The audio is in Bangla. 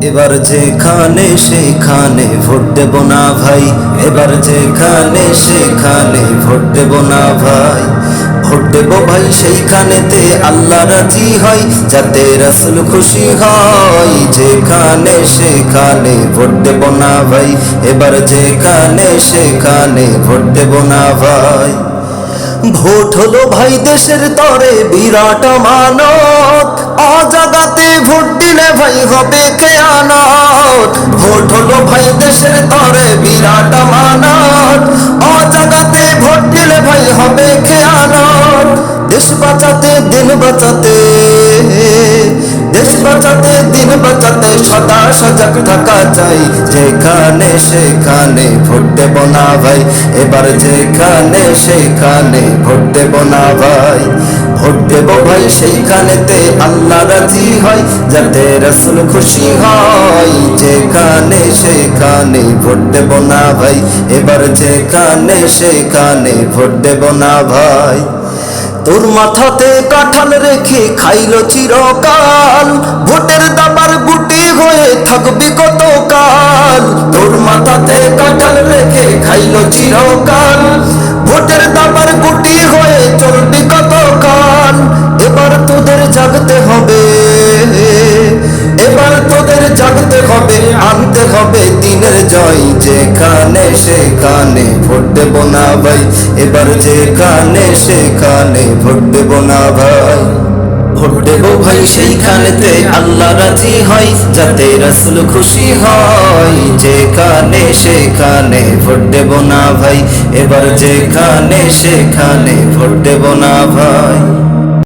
এবার যেখানে সেখানে ভোট দেব না ভাই, এবার যেখানে সেখানে ভোট দেব না ভাই। ভোট দেব ভাই সেইখানেতে আল্লাহ রাজি হয়, যাতে রাসূল খুশি হয়। যেখানে সেখানে ভোট দেব না ভাই, এবার যেখানে সেখানে ভোট দেব না ভাই। ভোট হলো ভাই দেশের তরে বিরাট আমানত, অজাগাতে ভোট দিলে ভাই হবে খেয়ানত। ভোট হলো ভাই দেশের তরে বিরাট আমানত, অজাগাতে ভোট দিলে ভাই হবে খেয়ানত। দেশ বাঁচাতে দিন বাঁচাতে, দেশ বাঁচাতে দিন বাঁচাতে সদা সজাগ থাকা চাই। যেখানে সেখানে ভোট দেব না ভাই, এবার যেখানে সেখানে ভোট দেব না ভাই। ভোট দেব ভাই সেইখানেতে আল্লাহ রাজি হয়, যাতে রাসূল খুশি হয়। যেখানে সেখানে ভোট দেব না ভাই, এবার যেখানে সেখানে ভোট দেব না ভাই। তোর মাথাতে কাঁঠাল রেখে খাইলো চিরকাল, ভোটের দাবার গুটি হয়ে থাকবি কতকাল। তোর মাথাতে কাঁঠাল রেখে খাইলো চিরকাল, ভোটের দাবার গুটি হয়ে চলবি কতকাল। এবার তোদের জাগতে হবে, এবার তোদের জাগতে হবে, আনতে হবে দিনের জয়। যেখানে সেখানে ভোট দেব না ভাই, এবার যেখানে সেখানে ভোট দেব না ভাই। ভোট দেব ভাই সেইখানেতে আল্লাহ রাজি হয়, যাতে রাসূল খুশি হয়। যেখানে সেখানে ভোট দেব না ভাই, এবার যেখানে সেখানে ভোট দেব না ভাই।